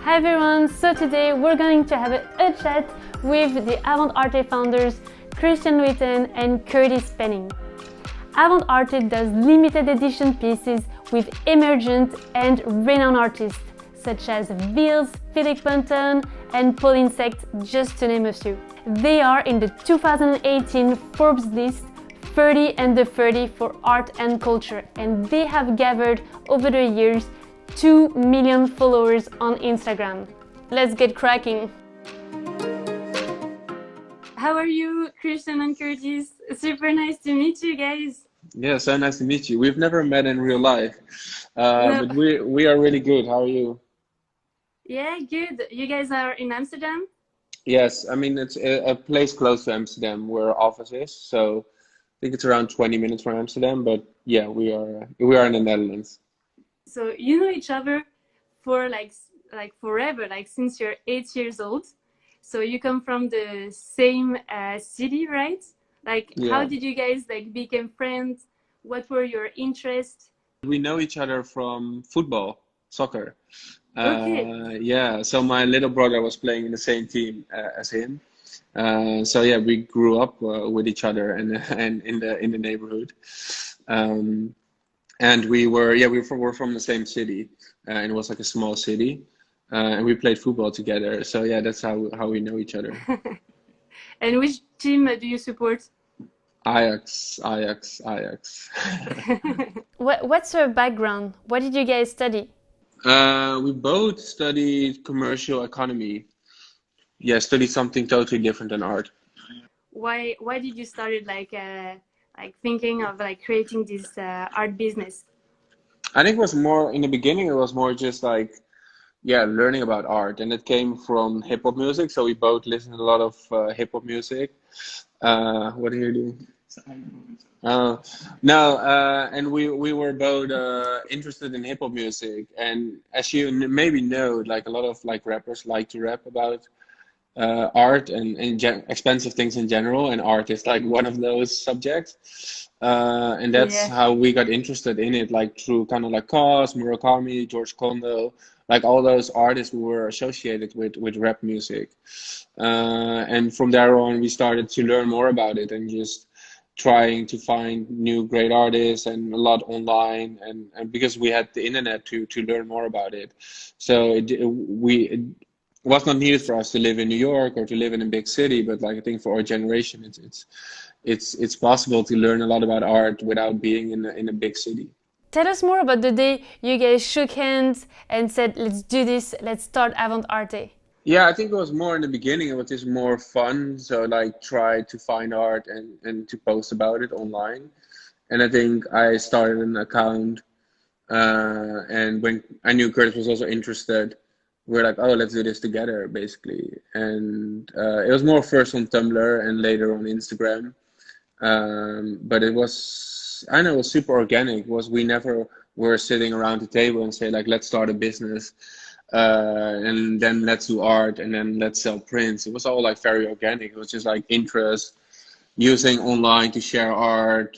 Hi everyone, so today we're going to have a chat with the Avant Arte founders Christian Witten and Curtis Penning. Avant Arte does limited edition pieces with emergent and renowned artists such as Vils, Philip Ponton and Paul Insect, just to name a few. They are in the 2018 Forbes list 30 under 30 for art and culture, and they have gathered over the years 2 million followers on Instagram. Let's get cracking! How are you, Christian and Curtis? Super nice to meet you guys. Yeah, so nice to meet you. We've never met in real life, No. but we are really good. How are you? Yeah, good. You guys are in Amsterdam? Yes, I mean it's a place close to Amsterdam where our office is. So I think it's around 20 minutes from Amsterdam. But yeah, we are in the Netherlands. So you know each other for like forever, like since you're 8 years old. So you come from the same city, right? Like, how Yeah, did you guys like become friends? What were your interests? we know each other from football, soccer. Okay. Yeah, so my little brother was playing in the same team as him. So yeah, we grew up with each other and in the neighborhood. Um, And we're from the same city, and it was like a small city, and we played football together. So yeah, that's how we know each other. And which team do you support? Ajax, Ajax, Ajax. What's your background? What did you guys study? We both studied commercial economy. Yeah, studied something totally different than art. Why did you started like thinking of like creating this art business? I think it was more in the beginning. It was more just like yeah, learning about art, and it came from hip hop music. So we both listened to a lot of hip hop music. What are you doing? Uh, no, and we were both interested in hip hop music, and as you maybe know, like a lot of like rappers like to rap about art and expensive things in general, and art is like one of those subjects. And that's Yeah. how we got interested in it, like through kind of like Cos, Murakami, George Kondo, like all those artists who were associated with rap music. And from there on, we started to learn more about it and just trying to find new great artists and a lot online and because we had the internet to learn more about it. So it was not needed for us to live in New York or to live in a big city, but like I think for our generation, it's possible to learn a lot about art without being in a big city. Tell us more about the day you guys shook hands and said, let's do this, let's start Avant Arte. Yeah, I think it was more in the beginning. It was just more fun. So like try to find art and to post about it online. And I think I started an account. And when I knew Curtis was also interested, we're like, oh, let's do this together, basically. And it was more first on Tumblr and later on Instagram. But it was, I don't know, it was super organic. It was we never were sitting around the table and say like, let's start a business, and then let's do art, and then let's sell prints. It was all like very organic. It was just like interest, using online to share art.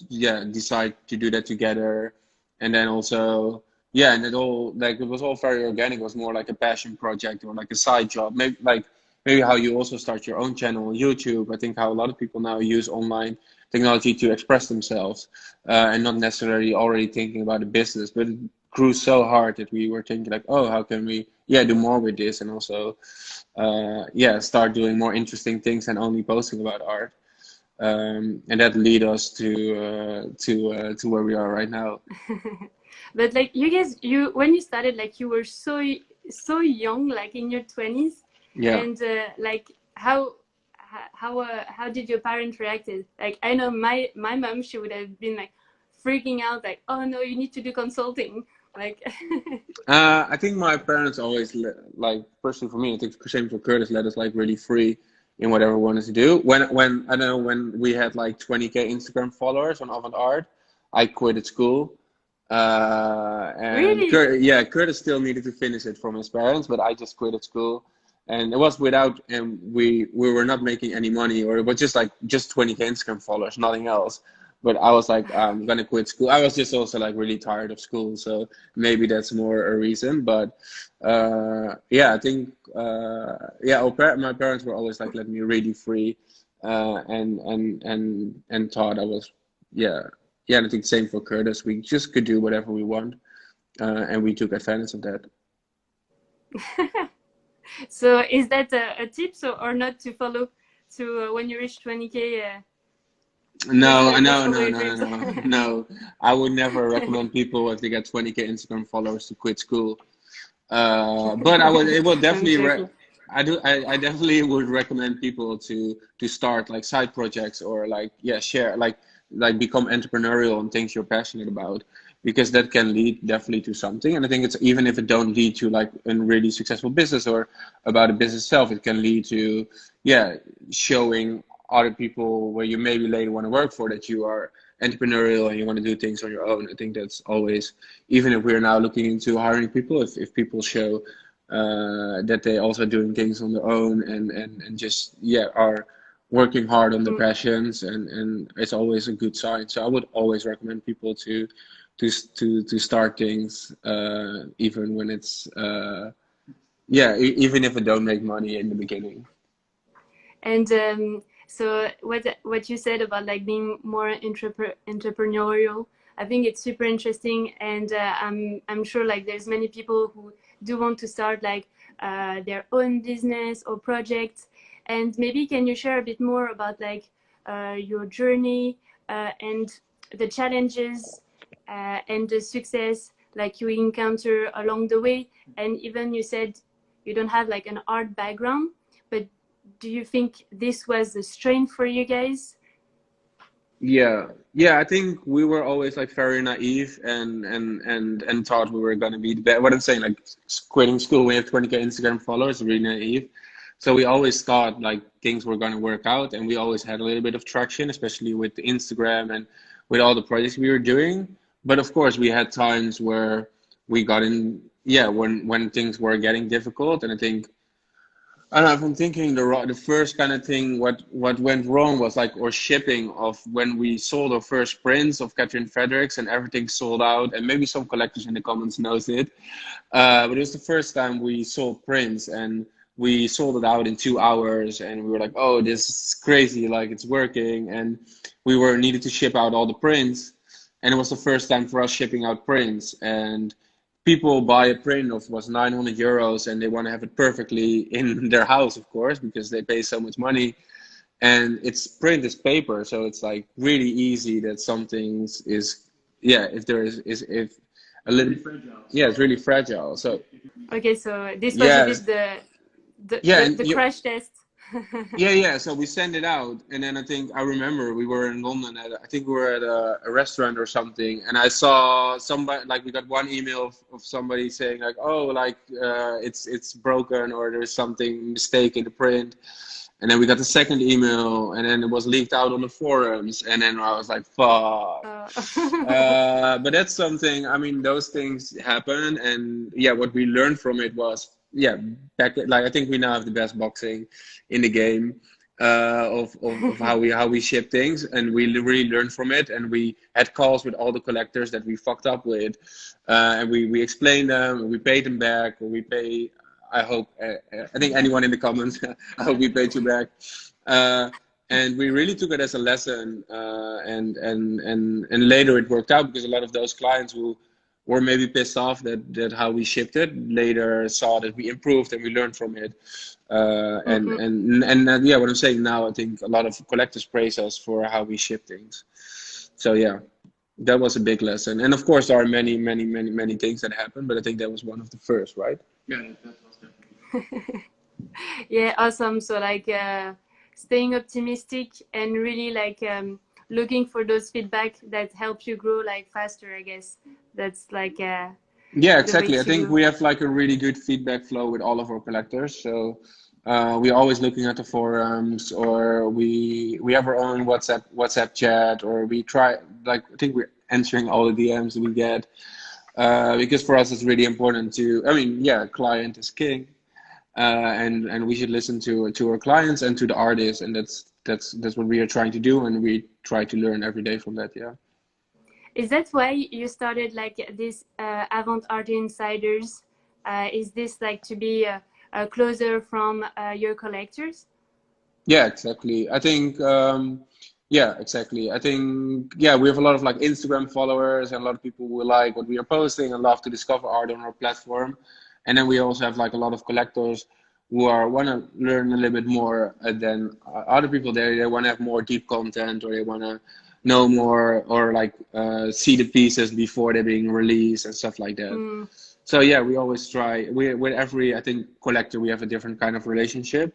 Yeah, decide to do that together, and then also yeah, and it all like it was all very organic. It was more like a passion project or like a side job. Maybe how you also start your own channel on YouTube. I think how a lot of people now use online technology to express themselves, and not necessarily already thinking about a business. But it grew so hard that we were thinking like, oh, how can we do more with this, and also start doing more interesting things and only posting about art. And that lead us to where we are right now. But like you guys, you when you started, like you were so young, like in your 20s, Yeah. and like how did your parents reacted? Like I know my mom, she would have been like freaking out, like, oh no, you need to do consulting, like. I think my parents always like personally for me. I think same for Curtis, let us like really free in whatever we wanted to do. When I know when we had like 20K Instagram followers on Avant Art, I quitted school. And Really? Yeah, Curtis still needed to finish it from his parents, but I just quit at school, and it was without, and we were not making any money, or it was just like just 20K Instagram followers, nothing else. but I was like, I'm gonna quit school. I was just also like really tired of school, so maybe that's more a reason. But yeah, I think yeah, my parents were always like letting me really free, and thought I was yeah yeah. And I think same for Curtis. We just could do whatever we want, and we took advantage of that. So is that a tip, or not to follow to when you reach 20K? No, Just no, follow no, your no, no, dreams. no, no. I would never recommend people if they get 20K Instagram followers to quit school. But I would, it would I'm definitely, joking. I definitely would recommend people to start like side projects or like, yeah, share, like become entrepreneurial on things you're passionate about, because that can lead definitely to something. And I think it's, even if it don't lead to like a really successful business or about a business itself, it can lead to, yeah, showing other people where you maybe later want to work for that you are entrepreneurial and you want to do things on your own. I think that's always, even if we're now looking into hiring people, if people show that they also doing things on their own and just yeah are working hard on their passions, and it's always a good sign. So I would always recommend people to start things even when it's yeah, even if it don't make money in the beginning. And so what you said about like being more entrepreneurial, I think it's super interesting, and I'm sure like there's many people who do want to start like their own business or project. And maybe can you share a bit more about like your journey and the challenges and the success like you encounter along the way? And even you said you don't have like an art background, but do you think this was the strength for you guys? Yeah, yeah. I think we were always like very naive and thought we were gonna be the best. What I'm saying, like quitting school, we have 20K Instagram followers, really naive. So we always thought like things were gonna work out, and we always had a little bit of traction, especially with the Instagram and with all the projects we were doing. But of course, we had times where we got in, yeah, when things were getting difficult, and I think. I don't know, if I'm thinking the first kind of thing, what went wrong was like our shipping of when we sold our first prints of Catherine Fredericks and everything sold out, and maybe some collectors in the comments knows it. But it was the first time we sold prints, and we sold it out in 2 hours, and we were like, oh, this is crazy, like it's working, and we were needed to ship out all the prints, and it was the first time for us shipping out prints, and people buy a print of was 900 euros and they want to have it perfectly in their house, of course, because they pay so much money, and it's print is paper, so it's like really easy that something is, yeah, if there is if a little, yeah, it's really fragile. So Okay, so this was a yeah, bit yeah, and the you, crash test. yeah, yeah. So we sent it out, and then I think I remember we were in London at I think we were at a restaurant or something, and I saw somebody like we got one email of somebody saying like, oh, like it's broken or there's something mistake in the print, and then we got the second email, and then it was leaked out on the forums, and then I was like, fuck. But that's something, I mean, those things happen. And yeah, what we learned from it was, yeah, back, like, I think we now have the best boxing in the game of how we ship things. And we really learned from it. And we had calls with all the collectors that we fucked up with. And we explained them, and we paid them back, or we pay, I hope, I think anyone in the comments, I hope we paid you back. And we really took it as a lesson, and later it worked out, because a lot of those clients who were maybe pissed off that how we shipped it later saw that we improved and we learned from it. Yeah, what I'm saying now, I think a lot of collectors praise us for how we ship things. So yeah, that was a big lesson. And of course, there are many things that happen, but I think that was one of the first, right? Yeah, that was definitely. Yeah, awesome. So like staying optimistic and really like looking for those feedback that help you grow like faster, I guess. That's like Yeah, the way exactly. I to think go. we have like a really good feedback flow with all of our collectors. So we're always looking at the forums, or we have our own WhatsApp chat, or we try, like, I think we're answering all the DMs we get, because for us it's really important to, I mean, yeah, client is king. And we should listen to our clients and to the artists, and that's that's what we are trying to do, and we try to learn every day from that. Yeah. Is that why you started like this Avant Arte Insiders? Is this like to be closer from your collectors? Yeah, exactly. I think, yeah, exactly. I think, yeah, we have a lot of like Instagram followers and a lot of people who like what we are posting and love to discover art on our platform. And then we also have like a lot of collectors who are want to learn a little bit more than other people there. They want to have more deep content, or they want to know more, or like see the pieces before they're being released and stuff like that. Mm. So yeah, we always try. With every, I think, collector, we have a different kind of relationship.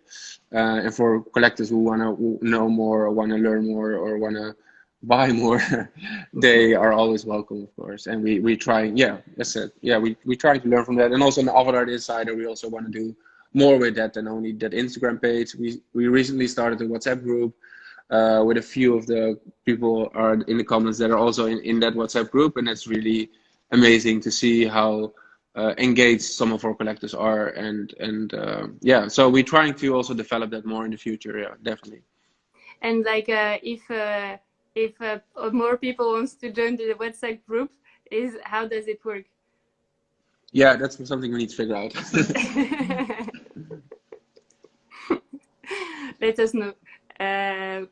And for collectors who want to know more, or want to learn more, or want to buy more, they are always welcome, of course. And we try. Yeah, that's it. Yeah, we try to learn from that. And also on the Avant Arte Insider, we also want to do more with that than only that Instagram page. We recently started a WhatsApp group with a few of the people are in the comments that are also in that WhatsApp group, and it's really amazing to see how engaged some of our collectors are, and yeah, so we're trying to also develop that more in the future. Yeah, definitely. And like if more people wants to join the WhatsApp group, how does it work? Yeah, that's something we need to figure out. Let us know. And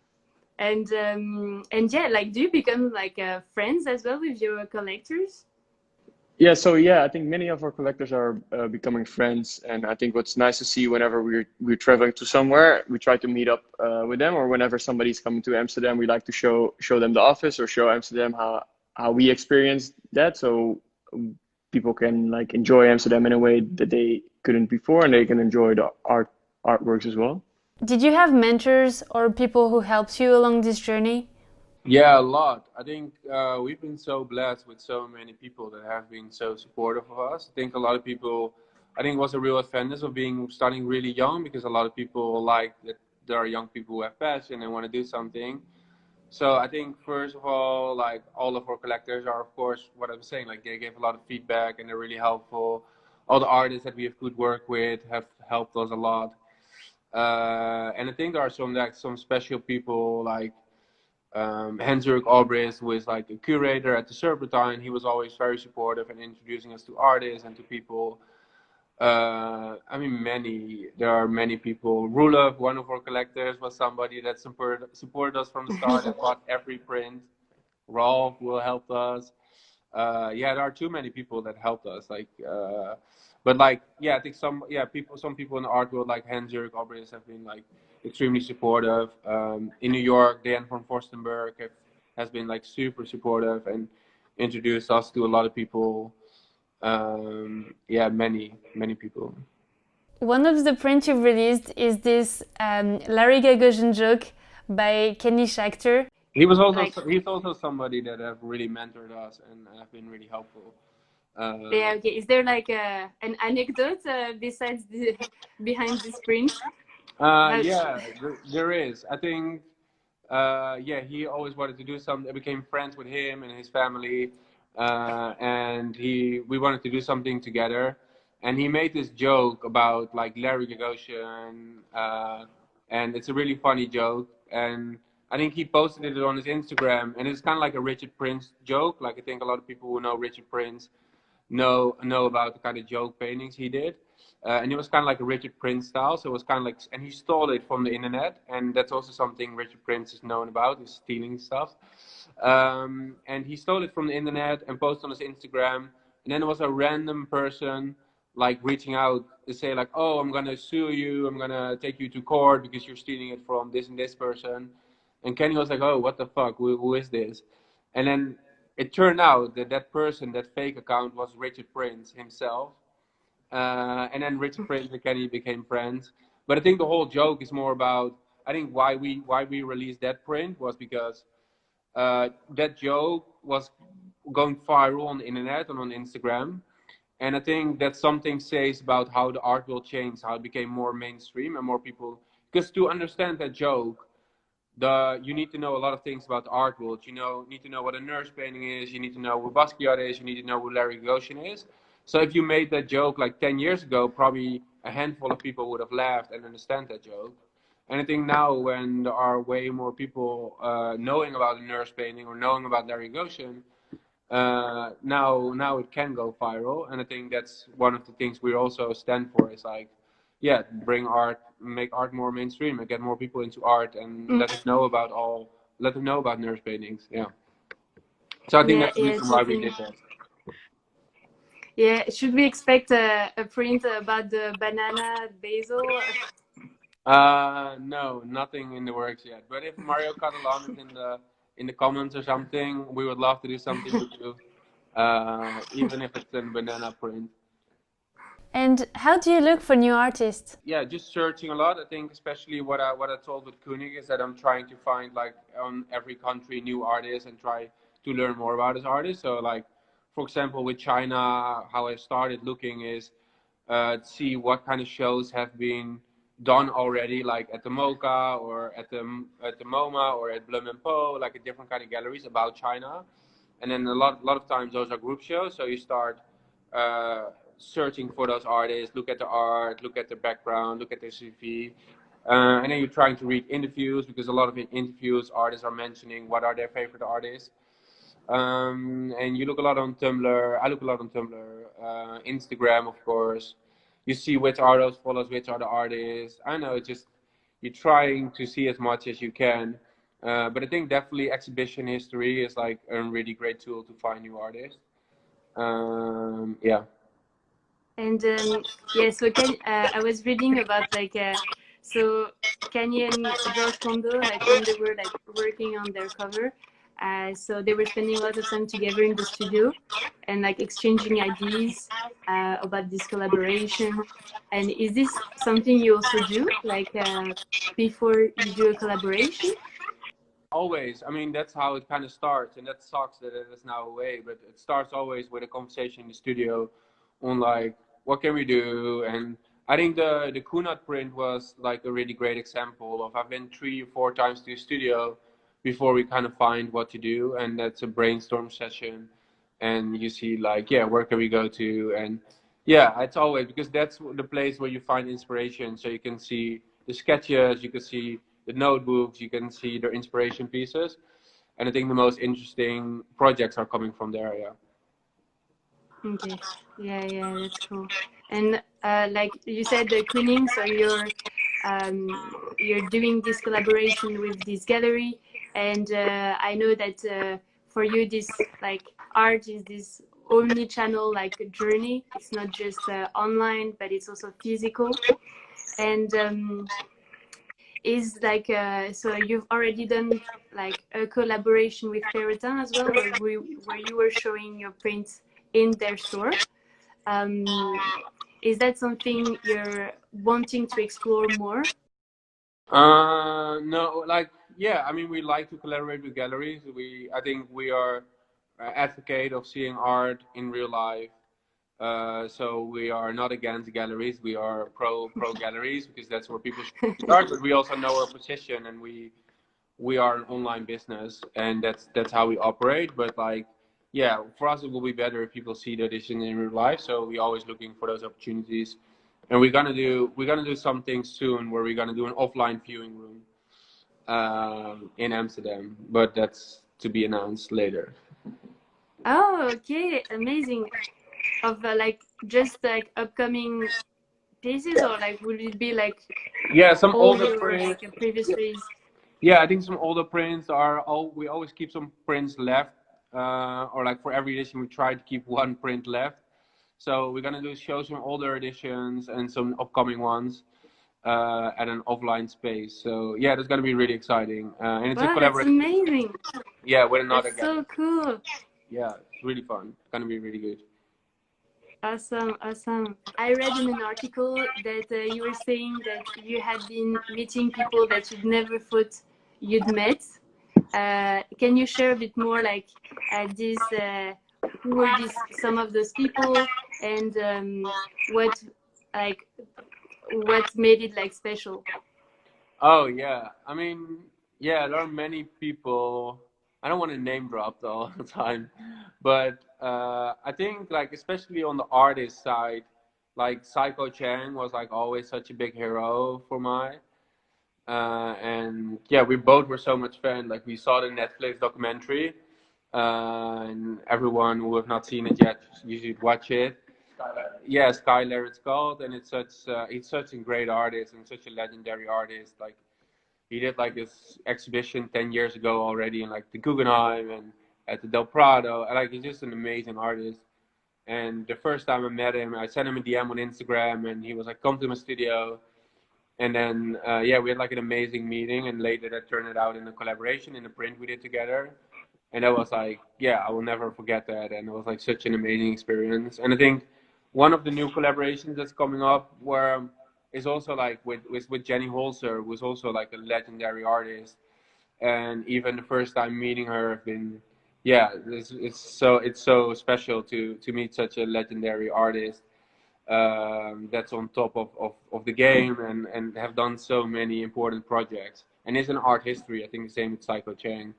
yeah, like, do you become like friends as well with your collectors? Yeah, so yeah, I think many of our collectors are becoming friends, and I think what's nice to see whenever we're traveling to somewhere, we try to meet up with them, or whenever somebody's coming to Amsterdam, we like to show them the office, or show Amsterdam how we experienced that, so people can like enjoy Amsterdam in a way that they couldn't before, and they can enjoy the artworks as well. Did you have mentors or people who helped you along this journey? Yeah, a lot. I think we've been so blessed with so many people that have been so supportive of us. I think a lot of people, I think it was a real advantage of starting really young, because a lot of people like that there are young people who have passion and want to do something. So I think first of all, like all of our collectors are, of course, what I was saying, like they gave a lot of feedback and they're really helpful. All the artists that we have good work with have helped us a lot. And I think there are some special people like Hans-Jörg Albrecht, who is like a curator at the Serpentine. He was always very supportive and introducing us to artists and to people. I mean, there are many people. Rulov, one of our collectors, was somebody that supported us from the start and bought every print. Rolf will help us. Yeah, there are too many people that helped us. But like, yeah, I think some people in the art world, like Hans-Jörg Albrecht, have been like extremely supportive. In New York, Dan van Forstenberg has been like super supportive and introduced us to a lot of people. Yeah, many people. One of the prints you've released is this Larry Gagosian joke by Kenny SCHACHTE. He's also somebody that have really mentored us and have been really helpful. Yeah, okay. Is there like an anecdote besides behind this print? Yeah, there is. I think, yeah, he always wanted to do something. I became friends with him and his family, and we wanted to do something together. And he made this joke about like Larry Gagosian, and it's a really funny joke. And I think he posted it on his Instagram, and it's kind of like a Richard Prince joke. Like I think a lot of people who know Richard Prince know about the kind of joke paintings he did. And it was kind of like a Richard Prince style. So it was kind of like, and he stole it from the internet. And that's also something Richard Prince is known about, is stealing stuff. And he stole it from the internet and posted on his Instagram. And then there was a random person like reaching out to say like, oh, I'm going to sue you. I'm going to take you to court because you're stealing it from this and this person. And Kenny was like, oh, what the fuck? Who is this? And then it turned out that person, that fake account, was Richard Prince himself. And then Richard Prince and Kenny became friends. But I think the whole joke is more about, I think why we released that print was because that joke was going viral on the internet and on Instagram. And I think that something says about how the art will change, how it became more mainstream and more people, because to understand that joke, you need to know a lot of things about the art world. You need to know what a nurse painting is. You need to know who Basquiat is. You need to know who Larry Gagosian is. So if you made that joke like 10 years ago, probably a handful of people would have laughed and understand that joke. And I think now when there are way more people knowing about nurse painting or knowing about Larry Goshen, now it can go viral. And I think that's one of the things we also stand for, is like, yeah, bring art, make art more mainstream, and get more people into art, and let them know about nurse paintings. Yeah. So I think Yeah, that's the yeah, reason why we did definitely. that. Yeah, should we expect a print about the banana basil? No, nothing in the works yet. But if Mario Cattelan is in the comments or something, we would love to do something with you, even if it's a banana print. And how do you look for new artists? Yeah, just searching a lot. I think especially what I told with Koenig is that I'm trying to find, like, on every country new artists and try to learn more about his artists. So, like, for example, with China, how I started looking is see what kind of shows have been done already, like at the Mocha or at the MoMA or at Blenheim, like a different kind of galleries about China. And then a lot of times those are group shows. So you start uh, searching for those artists, look at the art, look at their background, look at their CV. And then you're trying to read interviews, because a lot of interviews artists are mentioning what are their favorite artists. And you look a lot on Tumblr. I look a lot on Tumblr, Instagram, of course. You see which artists follows which are the artists. I know, it's just you're trying to see as much as you can. But I think definitely exhibition history is like a really great tool to find new artists. Yeah. And yeah, so I was reading about like so Kanye and George Condo, like when they were like working on their cover, so they were spending a lot of time together in the studio and like exchanging ideas about this collaboration. And is this something you also do, like before you do a collaboration? Always. I mean, that's how it kind of starts, and that sucks that it is now away. But it starts always with a conversation in the studio on, like, what can we do. And I think the Kunat print was like a really great example of, I've been 3 or 4 times to the studio before we kind of find what to do, and that's a brainstorm session. And you see, like, yeah, where can we go to? And yeah, it's always, because that's the place where you find inspiration. So you can see the sketches, you can see the notebooks, you can see their inspiration pieces. And I think the most interesting projects are coming from there. Yeah. Okay. Yeah, yeah, that's cool. And like you said, the Queening, so you're doing this collaboration with this gallery, and I know that for you, this like art is this omni-channel like journey. It's not just online, but it's also physical. And is like so you've already done like a collaboration with Peloton as well, where you were showing your prints in their store. Is that something you're wanting to explore more? No, like, yeah, I mean, we like to collaborate with galleries. I think we are advocate of seeing art in real life. So we are not against galleries. We are pro galleries, because that's where people should start. But we also know our position, and we are an online business, and that's how we operate. But, like, yeah, for us it will be better if people see the edition in real life. So we're always looking for those opportunities, and we're gonna do something soon where we're gonna do an offline viewing room in Amsterdam, but that's to be announced later. Oh, okay, amazing. Of like just like upcoming pieces, or like would it be like Yeah, some all older your prints. like previous release? Yeah, I think some older prints are all. We always keep some prints left, or like for every edition we try to keep one print left. So we're gonna show some older editions and some upcoming ones at an offline space. So yeah, that's gonna be really exciting, and it's a Wow, that's collaboration. amazing. Yeah, with another That's gallery. so cool. Yeah, it's really fun. It's gonna be really good. Awesome, awesome. I read in an article that you were saying that you had been meeting people that you'd never thought you'd met. Can you share a bit more, like who were these some of those people, and what like what made it like special? Oh yeah, I mean, yeah, there are many people. I don't want to name drop all the time, but I think, like, especially on the artist side, like Cai Guo-Qiang was like always such a big hero for my. And yeah, we both were so much fun. Like we saw the Netflix documentary, and everyone who have not seen it yet, you should watch it. Yeah, Skylar it's called, and he's such a great artist and such a legendary artist. Like he did like this exhibition 10 years ago already in like the Guggenheim and at the Del Prado. Like he's just an amazing artist. And the first time I met him, I sent him a DM on Instagram, and he was like, "Come to my studio." And then yeah, we had like an amazing meeting, and later that turned it out in a collaboration in a print we did together. And that was like, yeah, I will never forget that. And it was like such an amazing experience. And I think one of the new collaborations that's coming up where is also like with Jenny Holzer, who's also like a legendary artist. And even the first time meeting her, I've been, yeah, it's so special to meet such a legendary artist that's on top of the game and have done so many important projects and is an art history. I think the same with Cai Guo-Qiang.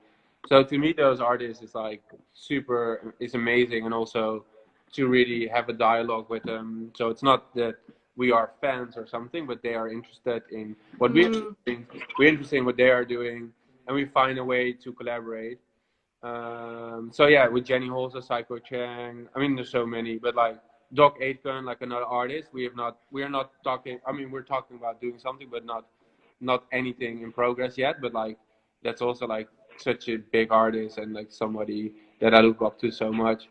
So to meet those artists is like super, it's amazing, and also to really have a dialogue with them. So it's not that we are fans or something, but they are interested in what we're doing. We're interested in what they are doing, and we find a way to collaborate. So yeah, with Jenny Holzer, Cai Guo-Qiang, I mean, there's so many, but like Doc Aitken, like another artist, we are not talking. I mean, we're talking about doing something, but not anything in progress yet. But like that's also like such a big artist and like somebody that I look up to so much.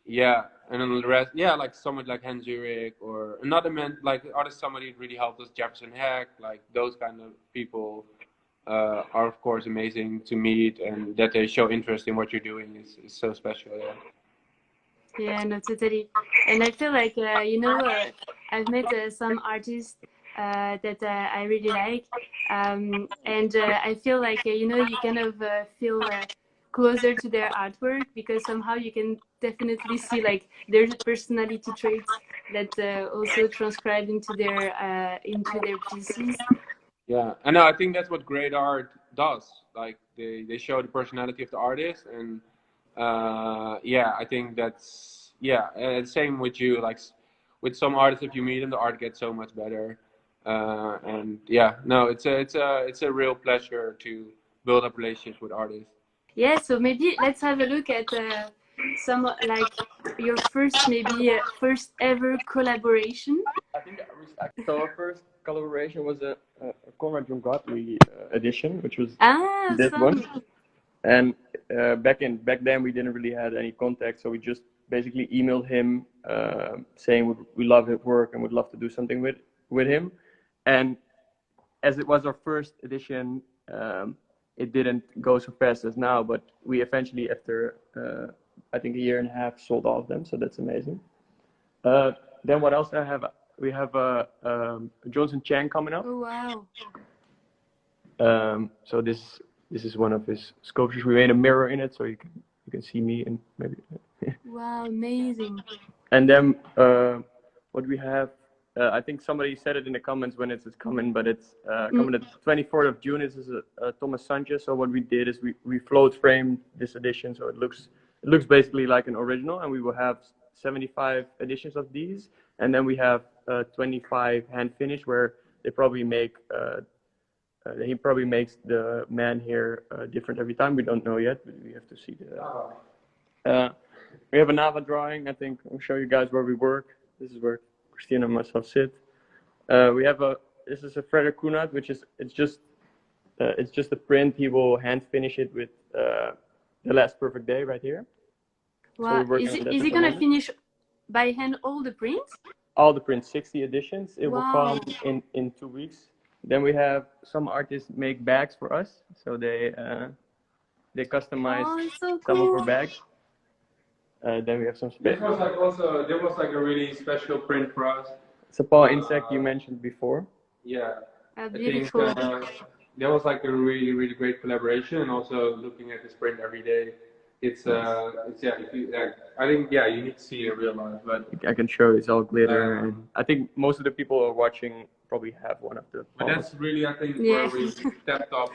Yeah, and then the rest, yeah, like someone like Hans Zurich or another man, like artist, somebody really helped us, Jefferson Heck, like those kind of people are of course amazing to meet, and that they show interest in what you're doing is so special. Yeah. Yeah, no, totally. And I feel like, I've met some artists that I really like. And I feel like, you kind of feel closer to their artwork because somehow you can definitely see like their personality traits that also transcribe into their pieces. Yeah, I know. I think that's what great art does. Like they show the personality of the artist, and yeah, I think that's yeah. Same with you. Like with some artists, if you meet them, the art gets so much better. And yeah, no, it's a real pleasure to build up relationships with artists. Yeah, so maybe let's have a look at some like your first ever collaboration. I think so. Our first collaboration was a Conrad edition, which was this one. Awesome. And back then we didn't really have any contact, so we just basically emailed him saying we love his work and would love to do something with him. And as it was our first edition, it didn't go so fast as now, but we eventually, after I think a year and a half, sold all of them. So that's amazing. Then what else I have? We have Johnson Chang coming up. Oh wow. So this is one of his sculptures. We made a mirror in it, so you can see me and maybe. Wow, amazing. And then what we have, I think somebody said it in the comments when it's coming, but it's coming at 24th of June. This is a Thomas Sanchez. So what we did is we float framed this edition, so it looks basically like an original, and we will have 75 editions of these, and then we have 25 hand finish where they probably make. He probably makes the man here different every time. We don't know yet, but we have to see the. We have a Nava drawing. I think I'll show you guys where we work. This is where Christina and myself sit. We have this is a Frederick Kunad, which is it's just a print. He will hand finish it with The Last Perfect Day right here. Wow. So is he gonna finish by hand all the prints? All the prints, 60 editions. It will Wow. come in 2 weeks. Then we have some artists make bags for us, so they customize So some of cool. our bags. Then we have some There space. was like a really special print for us. It's a paw insect you mentioned before. Yeah. Beautiful. I think there was like a really great collaboration, and also looking at this print every day. It's yeah. I think yeah, you need to see it in real life, but I can show it's all glitter, and I think most of the people who are watching probably have one of the. But that's really, I think, where we stepped up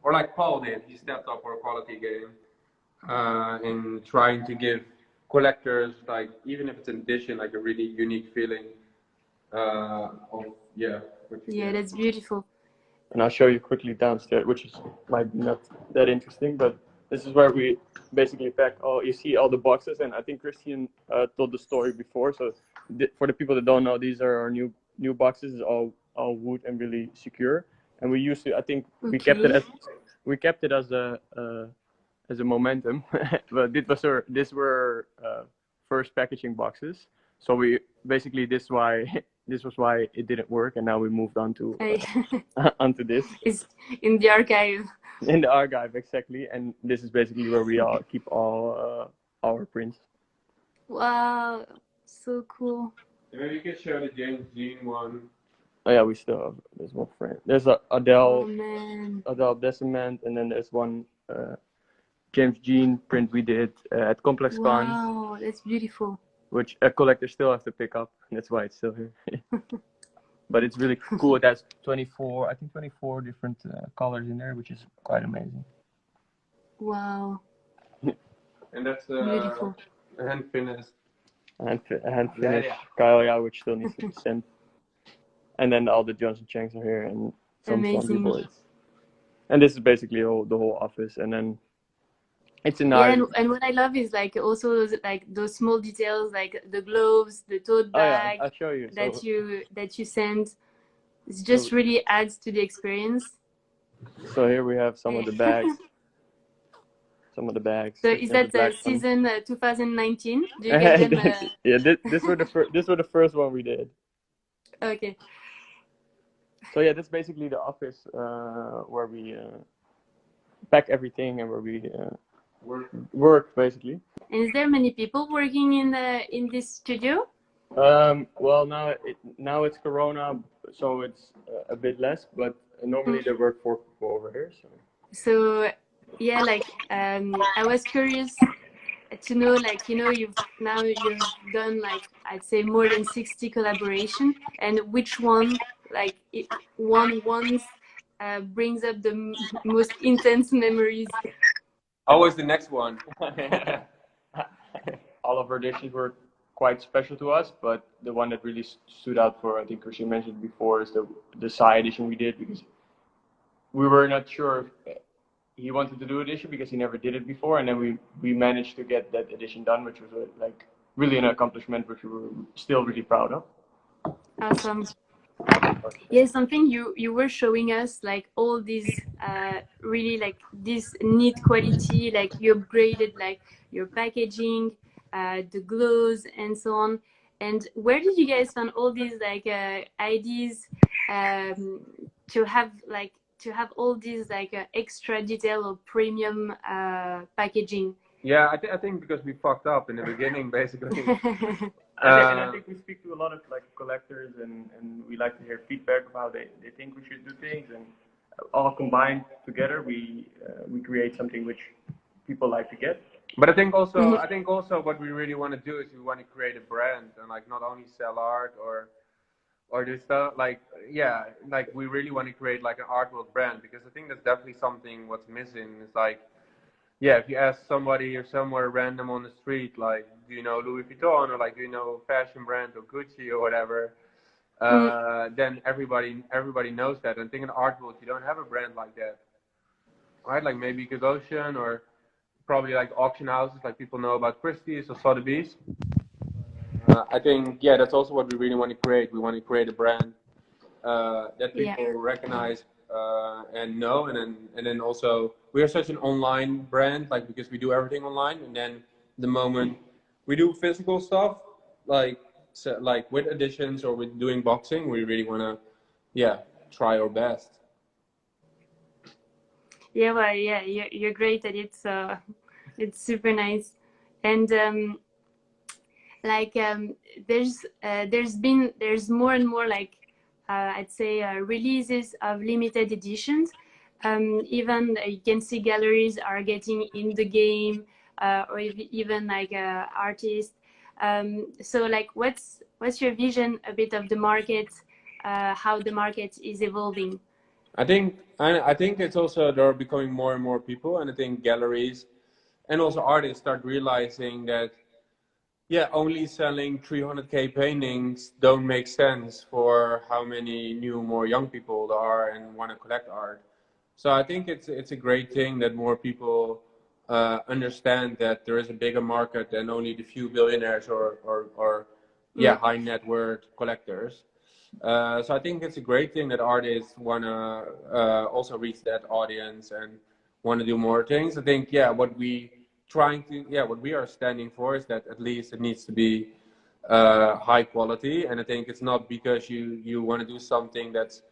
or like Paul did, he stepped up our quality game in trying to give collectors, like even if it's an edition, like a really unique feeling of Yeah, that's beautiful. And I'll show you quickly downstairs, which is might be not that interesting, but this is where we basically pack all. You see all the boxes, and I think Christian told the story before. So for the people that don't know, these are our new boxes. It's all wood and really secure. And we used to, I think, we kept it as a momentum. But these were first packaging boxes. So we basically this was why it didn't work, and now we moved on to onto this. It's in the archive. In the archive, exactly, and this is basically where we all keep all our prints. Wow, so cool. Maybe you can show the James Jean one. Oh yeah, we still have there's one frame. There's a Adele, Oh, Adele Deciment, and then there's one James Jean print we did at Complex Con. Wow, that's beautiful. Which a collector still has to pick up. That's why it's still here. But it's really cool. It has 24 different colors in there, which is quite amazing. Wow. And that's Beautiful. hand finished. Hand finished Kyle, which still needs to be sent. And then all the Johnson Changs are here and some Swansea boys. And this is basically the whole office. And then it's in yeah, and what I love is like also those small details, like the gloves, the tote bag. I'll show you. That you send. It just really adds to the experience. So here we have some of the bags. So is that the season 2019? Do you get them? Yeah, this were the first one we did. Okay. So yeah, that's basically the office where we pack everything and where we work basically. And is there many people working in this studio? Well, now it's Corona, so it's a bit less. But normally there were 4 people over here. So yeah, like I was curious to know, like you've done like I'd say more than 60 collaboration, and which one brings up the most intense memories? Always the next one. All of our editions were quite special to us, but the one that really stood out for, I think Christian mentioned before, is the Psy edition we did, because we were not sure if he wanted to do edition because he never did it before, and then we managed to get that edition done, which was like really an accomplishment which we were still really proud of. Awesome. Yeah, something you were showing us, like all these really like this neat quality, like you upgraded like your packaging, the glows and so on. And where did you guys find all these like ideas to have all these like extra detail or premium packaging? Yeah, I think because we fucked up in the beginning, basically. And I think we speak to a lot of like collectors, and we like to hear feedback of how they think we should do things, and all combined together we create something which people like to get. But I think also what we really want to do is we want to create a brand, and like not only sell art or do stuff like we really want to create like an art world brand, because I think that's definitely something what's missing. It's like, yeah, if you ask somebody or somewhere random on the street, like, do you know Louis Vuitton, or like, do you know fashion brand or Gucci or whatever, then everybody knows that. And I think in the art world, you don't have a brand like that, right? Like maybe Guggenheim, or probably like auction houses, like people know about Christie's or Sotheby's. I think, yeah, that's also what we really want to create. We want to create a brand that people recognize and know, and then also we are such an online brand, like, because we do everything online, and then the moment we do physical stuff, like with editions or with doing boxing, we really want to try our best. Yeah, well, yeah, you're great at it, so it's super nice. And there's more and more like I'd say releases of limited editions. Even you can see galleries are getting in the game, or even like artists. So like, what's your vision a bit of the market, how the market is evolving? I think it's also there are becoming more and more people, and I think galleries and also artists start realizing that yeah, only selling 300K paintings don't make sense for how many new, more young people there are and want to collect art. So I think it's a great thing that more people understand that there is a bigger market than only the few billionaires or yeah, high net worth collectors. So I think it's a great thing that artists want to also reach that audience and want to do more things. I think, yeah, what we are standing for is that at least it needs to be high quality. And I think it's not because you want to do something that's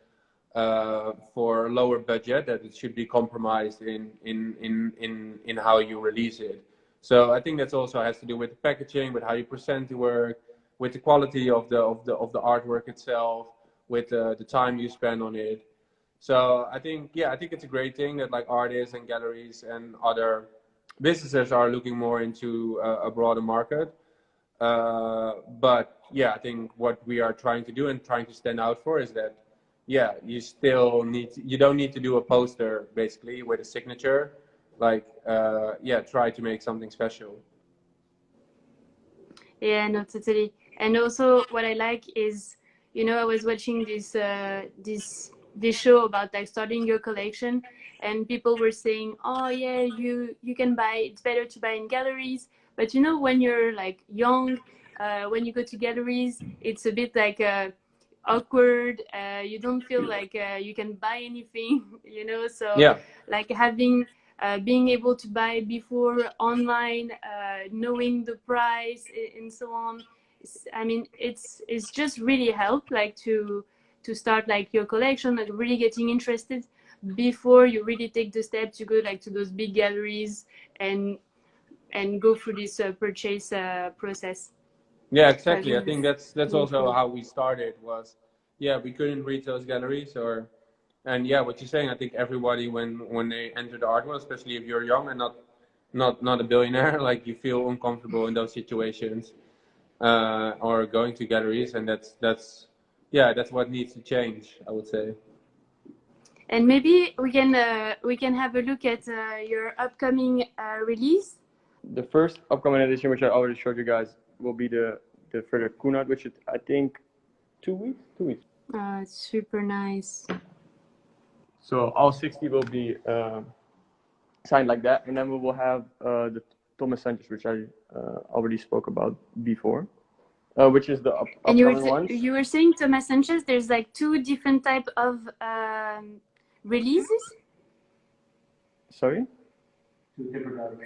for a lower budget that it should be compromised in how you release it. So I think that's also has to do with the packaging, with how you present the work, with the quality of the artwork itself, with the time you spend on it. So I think, yeah, I think it's a great thing that like artists and galleries and other businesses are looking more into a broader market. But yeah, I think what we are trying to do and trying to stand out for is that, yeah, you don't need to do a poster basically with a signature. Like, yeah, try to make something special. Yeah, no, totally. And also, what I like is, I was watching this show about like starting your collection, and people were saying, oh yeah, you can buy. It's better to buy in galleries, but when you're like young, when you go to galleries, it's a bit like awkward. You don't feel like you can buy anything, So Yeah. like being able to buy before online, knowing the price and so on. I mean, it's just really helped like to start like your collection, like really getting interested before you really take the step to go like to those big galleries and go through this purchase process. Yeah, exactly. I think that's also how we started was, yeah, we couldn't reach those galleries and yeah, what you're saying, I think everybody when they enter the art world, especially if you're young and not a billionaire, like you feel uncomfortable in those situations, or going to galleries, and that's what needs to change, I would say. And maybe we can have a look at your upcoming release. The first upcoming edition, which I already showed you guys, will be the further CONRAD, which is, I think, 2 weeks. 2 weeks. It's super nice. So all 60 will be signed like that, and then we will have the Thomas Sanchez, which I already spoke about before, which is the upcoming ones. You were saying Thomas Sanchez. There's like 2 different type of releases. Sorry.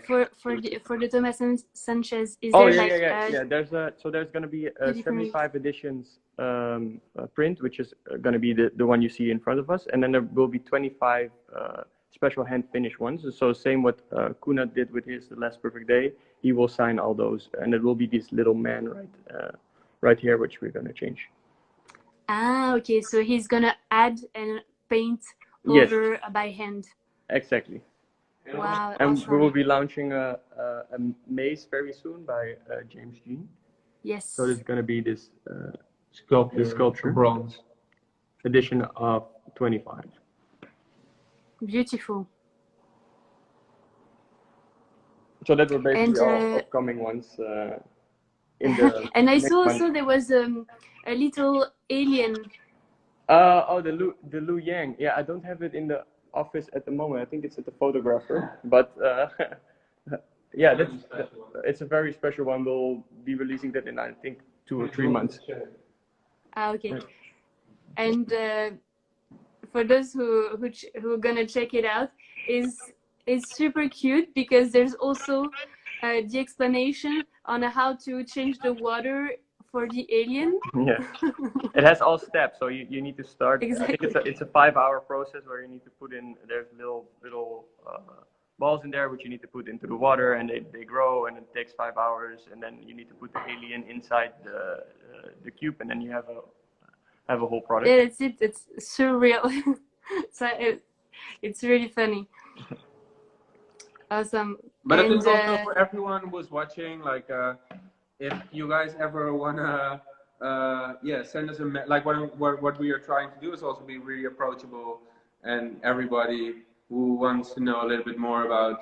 For the Thomas Sanchez, is Oh there yeah. There's gonna be a 75 editions print, which is gonna be the one you see in front of us, and then there will be 25 special hand finished ones. So same what CONRAD did with his The Last Perfect Day. He will sign all those, and it will be this little man right here, which we're gonna change. Ah, okay. So he's gonna add and paint over by hand. Exactly. Wow, and awesome. we will be launching a maze very soon by James Jean. Yes. So there's going to be this sculpture bronze edition of 25. Beautiful. So that were basically all upcoming ones in the. And I saw also there was a little alien. The Lu Yang. Yeah, I don't have it in the office at the moment. I think it's at the photographer, but yeah, it's a very special one. We'll be releasing that in, I think, 2 or 3 months. Okay. And for those who are gonna check it out, it's super cute because there's also the explanation on how to change the water for the alien. Yeah, it has all steps. So you need to start. Exactly. I think it's a 5-hour process where you need to put in. There's little balls in there which you need to put into the water, and they grow, and it takes 5 hours, and then you need to put the alien inside the cube, and then you have a whole product. Yeah, that's it. It's surreal. So it's really funny. Awesome. But I think also for everyone who's watching, like, if you guys ever wanna, send us like what we are trying to do is also be really approachable, and everybody who wants to know a little bit more about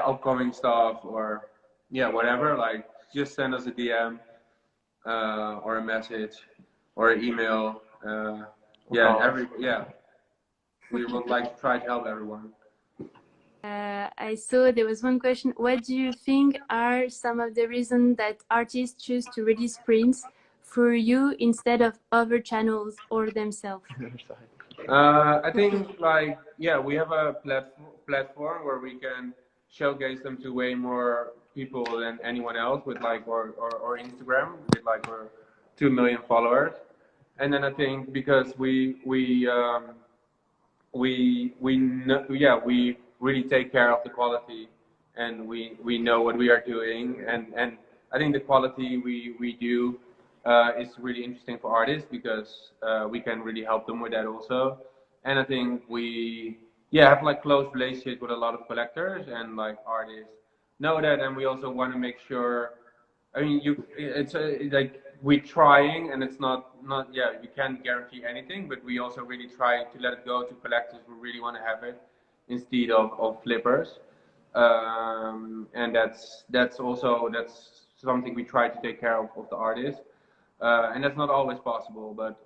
upcoming stuff or yeah, whatever, like just send us a DM or a message or an email. We would like to try to help everyone. I saw there was one question. What do you think are some of the reasons that artists choose to release prints through you instead of other channels or themselves? I think like, yeah, we have a platform where we can showcase them to way more people than anyone else with like, or Instagram with like our 2 million followers. And then I think because we really take care of the quality, and we know what we are doing, and I think the quality we do is really interesting for artists because we can really help them with that also. And I think we have like close relationships with a lot of collectors, and like artists know that, and we also want to make sure. I mean, it's like we're trying, and it's not we can't guarantee anything, but we also really try to let it go to collectors who really want to have it instead of flippers. And that's something we try to take care of the artist, and that's not always possible, but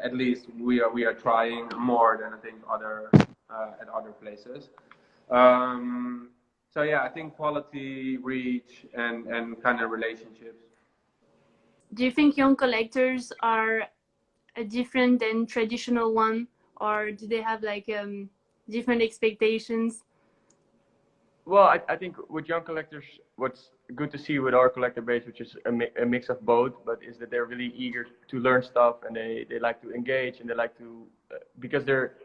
at least we are trying more than I think at other places. So yeah, I think quality, reach, and kind of relationships. Do you think young collectors are different than traditional one, or do they have like different expectations? Well, I think with young collectors, what's good to see with our collector base, which is a mix of both, but is that they're really eager to learn stuff, and they like to engage, and they like to, because they're,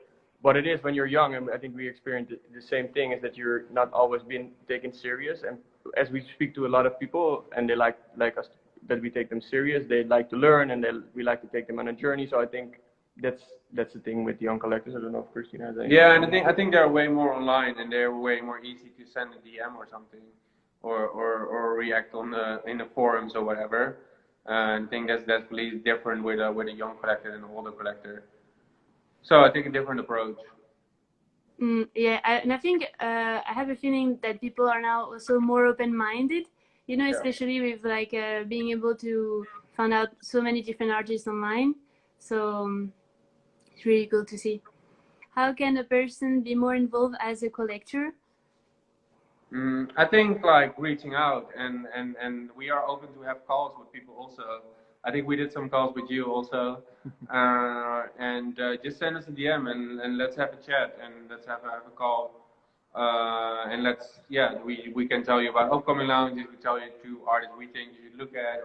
what it is when you're young, and I think we experience the same thing, is that you're not always being taken serious. And as we speak to a lot of people, and they like us, that we take them serious, they like to learn, and we like to take them on a journey. So I think that's the thing with young collectors. I don't know if Christine has anything. Yeah, and I think they're way more online, and they're way more easy to send a DM or something, or react on in the forums or whatever. And I think that's definitely different with a young collector and an older collector. So I take a different approach. And I think I have a feeling that people are now also more open-minded, you know, especially with like being able to find out so many different artists online. So it's really cool to see. How can a person be more involved as a collector? I think like reaching out, and we are open to have calls with people also. I think we did some calls with you also, and just send us a DM and let's have a chat, and let's have a call, and we can tell you about upcoming lounges. We tell you to artists we think you should look at,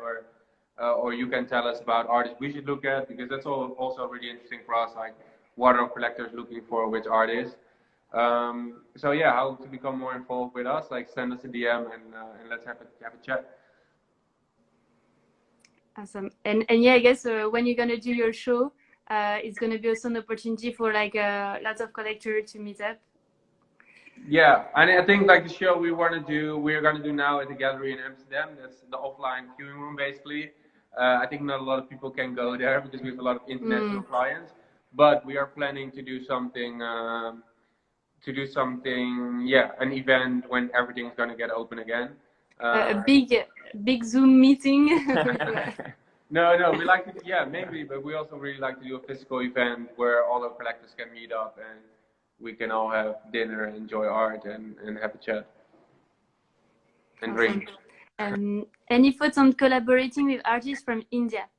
or you can tell us about artists we should look at, because that's also really interesting for us. Like, what are collectors looking for, which artists? So yeah, how to become more involved with us? Like, send us a DM and let's have a chat. Awesome. And yeah, I guess when you're gonna do your show, it's gonna be also an opportunity for like lots of collectors to meet up. Yeah, and I think like the show we're gonna do now at the gallery in Amsterdam. That's the offline queuing room, basically. I think not a lot of people can go there because we have a lot of international clients, but we are planning to do something. An event when everything's gonna get open again. A big Zoom meeting. No, we like to, maybe, but we also really like to do a physical event where all our collectors can meet up and we can all have dinner and enjoy art and have a chat and drink. Any thoughts on collaborating with artists from India?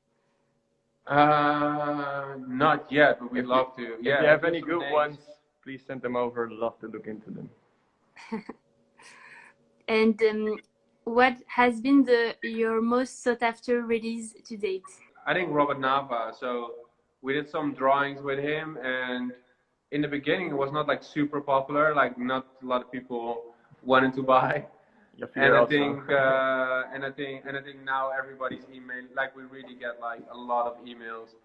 Not yet, but we'd love to. If you have any good ones, please send them over. I'd love to look into them. And what has been your most sought after release to date? I think Robert Nava. So we did some drawings with him, and in the beginning it was not like super popular. Like, not a lot of people wanted to buy. And I think now everybody's email, like, we really get like a lot of emails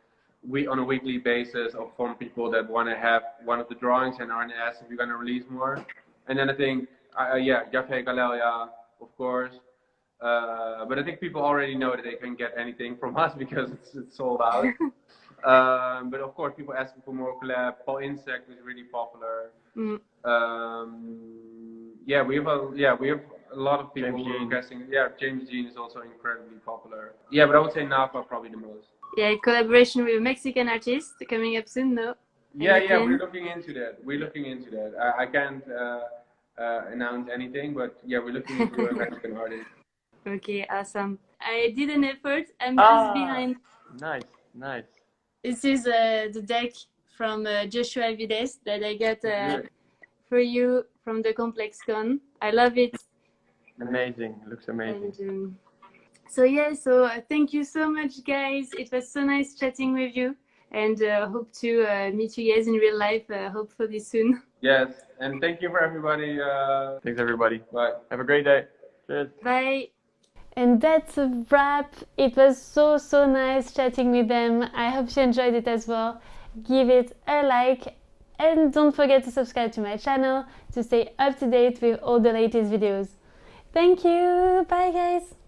on a weekly basis from people that want to have one of the drawings and are asked if you're going to release more. And then I think, Jaffe Galelia, of course. But I think people already know that they can get anything from us because it's sold out. But of course, people asking for more collab. Paul Insect is really popular. We have a lot of people James were Jean. requesting. Yeah, James Jean is also incredibly popular. Yeah, but I would say Napa probably the most. Yeah, collaboration with a Mexican artist coming up soon, no? Yeah, Any yeah, plan? we're looking into that. We're looking into that. I can't announce anything, but yeah, we're looking into a Mexican artist. Okay, awesome. I did an effort. I'm just behind. Nice, nice. This is the deck from Joshua Vides that I got Good. for you from the Complex Con. I love it. Amazing. Looks amazing. And so yeah, so thank you so much, guys. It was so nice chatting with you, and hope to meet you guys in real life, hopefully soon. Yes, and thank you for everybody. Thanks, everybody. Bye. Have a great day. Cheers. Bye. And that's a wrap. It was so nice chatting with them. I hope you enjoyed it as well. Give it a like and don't forget to subscribe to my channel to stay up to date with all the latest videos. Thank you. Bye guys.